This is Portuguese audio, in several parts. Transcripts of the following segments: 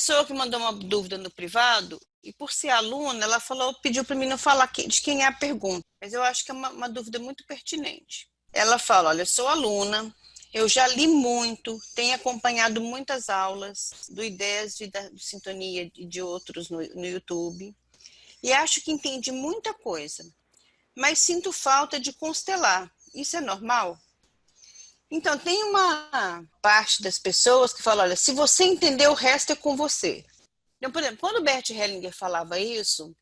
pessoa que mandou uma dúvida no privado, e por ser aluna, ela falou, pediu para mim não falar de quem é a pergunta, mas eu acho que é uma dúvida muito pertinente. Ela fala, olha, eu sou aluna, eu já li muito, tenho acompanhado muitas aulas do Ideias de Sintonia e de outros no YouTube, e acho que entendi muita coisa, mas sinto falta de constelar. Isso é normal? Então, tem uma parte das pessoas que fala, olha, se você entender, o resto é com você. Então, por exemplo, quando o Bert Hellinger falava isso,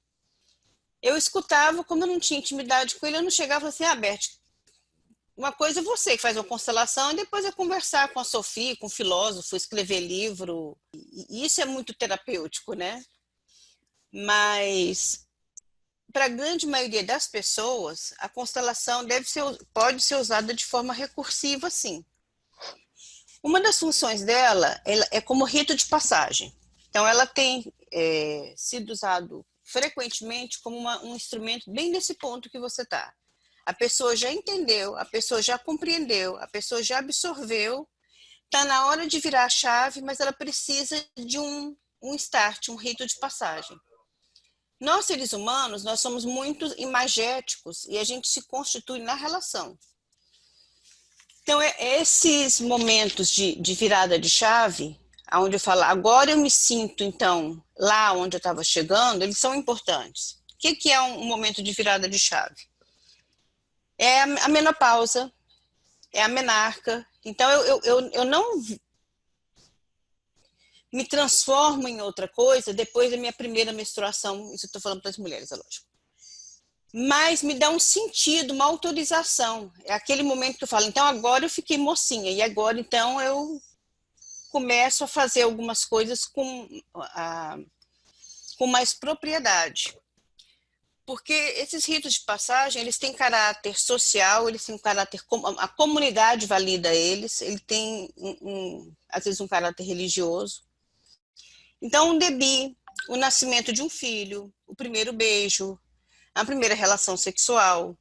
eu escutava, como eu não tinha intimidade com ele, eu não chegava assim, ah, Bert, uma coisa é você que faz uma constelação, e depois é conversar com a Sofia, com o filósofo, escrever livro, e isso é muito terapêutico, né? Mas, para a grande maioria das pessoas, a constelação pode ser usada de forma recursiva, sim. Uma das funções dela é como rito de passagem. Então, ela tem sido usado frequentemente como um instrumento bem nesse ponto que você está. A pessoa já entendeu, a pessoa já compreendeu, a pessoa já absorveu, está na hora de virar a chave, mas ela precisa de um start, um rito de passagem. Nós, seres humanos, nós somos muito imagéticos e a gente se constitui na relação. Então, esses momentos de virada de chave, onde eu falo, agora eu me sinto, então, lá onde eu estava chegando, eles são importantes. O que é um momento de virada de chave? É a menopausa, é a menarca. Então, eu não me transformo em outra coisa depois da minha primeira menstruação, isso eu estou falando para as mulheres, é lógico. Mas me dá um sentido, uma autorização. É aquele momento que eu falo, então agora eu fiquei mocinha, e agora então eu começo a fazer algumas coisas com mais propriedade. Porque esses ritos de passagem, eles têm caráter social, eles têm caráter, a comunidade valida eles, ele tem, às vezes, um caráter religioso. Então, um debir, o nascimento de um filho, o primeiro beijo, a primeira relação sexual,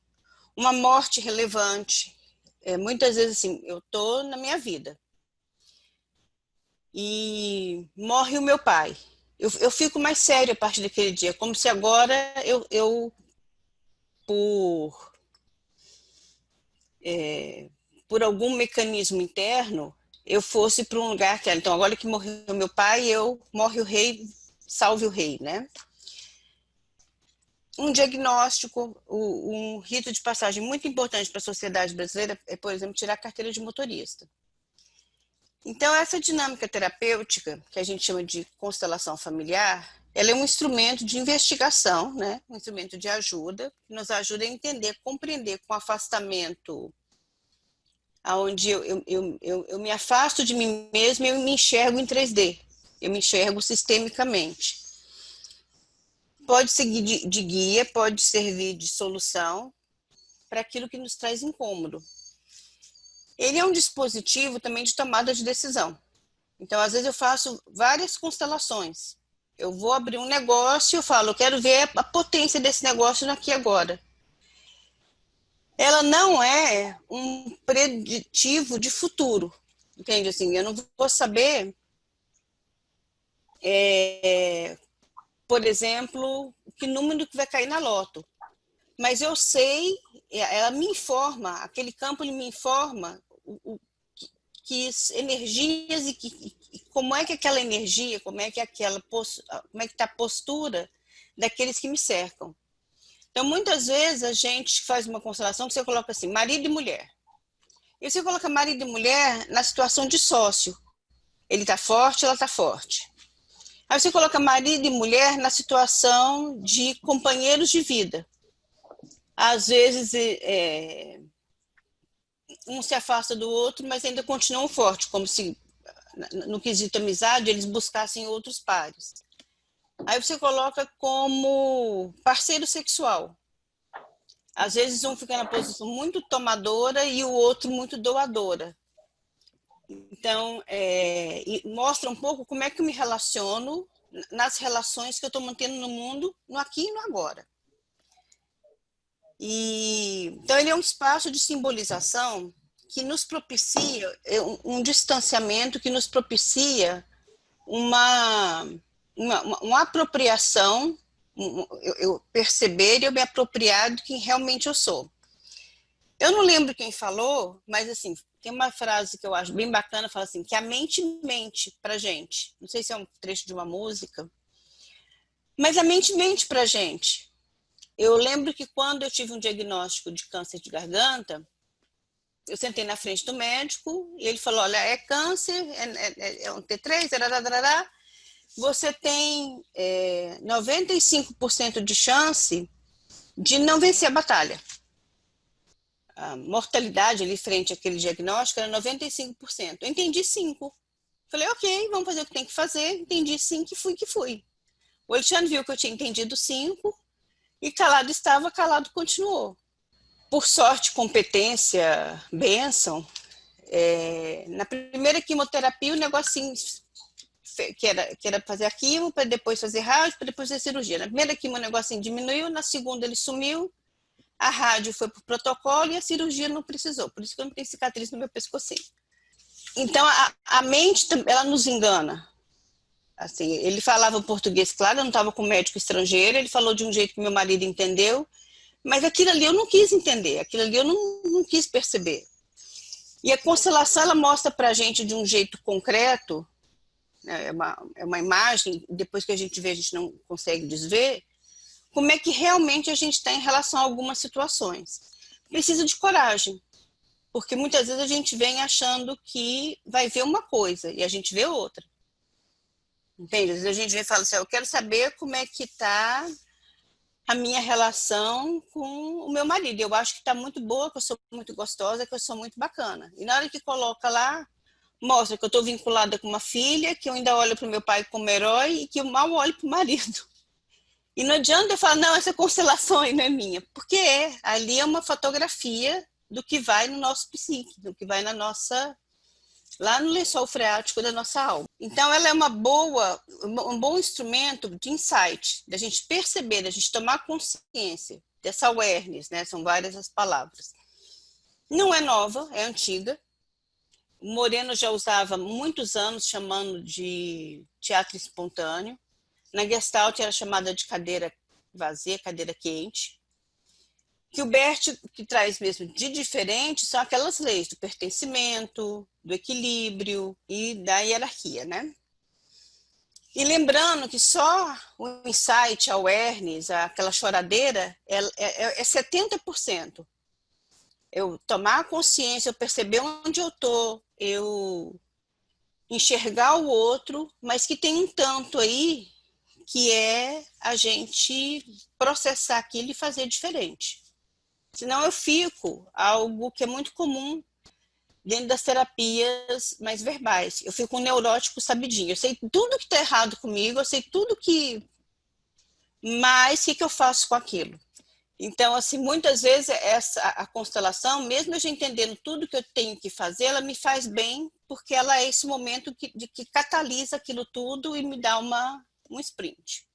uma morte relevante. Muitas vezes, assim, eu estou na minha vida e morre o meu pai. Eu fico mais séria a partir daquele dia, como se agora por, por algum mecanismo interno, eu fosse para um lugar que, então, agora que morreu meu pai, morre o rei, salve o rei, né? Um diagnóstico, um rito de passagem muito importante para a sociedade brasileira é, por exemplo, tirar a carteira de motorista. Então, essa dinâmica terapêutica, que a gente chama de constelação familiar, ela é um instrumento de investigação, né? Um instrumento de ajuda, que nos ajuda a entender, compreender com afastamento, onde eu me afasto de mim mesma e eu me enxergo em 3D, eu me enxergo sistemicamente. Pode seguir de guia, pode servir de solução para aquilo que nos traz incômodo. Ele é um dispositivo também de tomada de decisão. Então, às vezes eu faço várias constelações. Eu vou abrir um negócio e eu falo, eu quero ver a potência desse negócio aqui agora. Ela não é um preditivo de futuro, entende? Assim, eu não vou saber, por exemplo, que número que vai cair na loto. Mas eu sei, ela me informa, aquele campo ele me informa que energias e como é que aquela energia, como é que está a postura daqueles que me cercam. Então, muitas vezes a gente faz uma constelação que você coloca assim, marido e mulher. E você coloca marido e mulher na situação de sócio. Ele está forte, ela está forte. Aí você coloca marido e mulher na situação de companheiros de vida. Às vezes, um se afasta do outro, mas ainda continuam fortes, como se, no quesito amizade, eles buscassem outros pares. Aí você coloca como parceiro sexual. Às vezes um fica na posição muito tomadora e o outro muito doadora. Então, mostra um pouco como é que eu me relaciono nas relações que eu estou mantendo no mundo, no aqui e no agora. Então, ele é um espaço de simbolização que nos propicia um distanciamento, que nos propicia uma apropriação, eu perceber e eu me apropriar do que realmente eu sou. Eu não lembro quem falou, mas assim, tem uma frase que eu acho bem bacana, fala assim, que a mente mente pra gente. Não sei se é um trecho de uma música, mas a mente mente pra gente. Eu lembro que quando eu tive um diagnóstico de câncer de garganta, eu sentei na frente do médico e ele falou, olha, é câncer, é um T3, você tem 95% de chance de não vencer a batalha. A mortalidade ali frente àquele diagnóstico era 95%. Eu entendi 5%. Falei, ok, vamos fazer o que tem que fazer. Entendi 5% e fui que fui. O Alexandre viu que eu tinha entendido 5% e calado estava, calado continuou. Por sorte, competência, bênção, na primeira quimioterapia o negocinho que era fazer a quimio, para depois fazer rádio, para depois fazer cirurgia. Na primeira quimio o negocinho diminuiu, na segunda ele sumiu, a rádio foi para o protocolo e a cirurgia não precisou. Por isso que eu não tenho cicatriz no meu pescocinho. Então, a mente, ela nos engana. Assim, ele falava português, claro, eu não estava com médico estrangeiro, ele falou de um jeito que meu marido entendeu, mas aquilo ali eu não quis entender, aquilo ali eu não quis perceber. E a constelação, ela mostra para a gente de um jeito concreto, né, é uma imagem, depois que a gente vê, a gente não consegue desver, como é que realmente a gente está em relação a algumas situações. Precisa de coragem, porque muitas vezes a gente vem achando que vai ver uma coisa e a gente vê outra. Entende? Às vezes a gente vem e fala assim, eu quero saber como é que está a minha relação com o meu marido. Eu acho que está muito boa, que eu sou muito gostosa, que eu sou muito bacana. E na hora que coloca lá, mostra que eu estou vinculada com uma filha, que eu ainda olho para o meu pai como herói e que eu mal olho para o marido. E não adianta eu falar, não, essa constelação aí não é minha. Porque ali é uma fotografia do que vai no nosso psique, do que vai na nossa, lá no lençol freático da nossa alma. Então ela é um bom instrumento de insight, da gente perceber, da gente tomar consciência dessa awareness, né? São várias as palavras. Não é nova, é antiga. O Moreno já usava há muitos anos chamando de teatro espontâneo. Na Gestalt era chamada de cadeira vazia, cadeira quente. Que o Bert, que traz mesmo de diferente, são aquelas leis do pertencimento, do equilíbrio e da hierarquia, né? E lembrando que só o insight, a awareness, aquela choradeira, é 70%. Eu tomar consciência, eu perceber onde eu estou, eu enxergar o outro, mas que tem um tanto aí que é a gente processar aquilo e fazer diferente. Senão eu fico algo que é muito comum dentro das terapias mais verbais. Eu fico um neurótico sabidinho. Eu sei tudo que está errado comigo, eu sei tudo que... Mas o que eu faço com aquilo? Então, assim, muitas vezes a constelação, mesmo eu já entendendo tudo que eu tenho que fazer, ela me faz bem, porque ela é esse momento que catalisa aquilo tudo e me dá um sprint.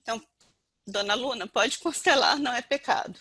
Então, Dona Luna, pode constelar, não é pecado.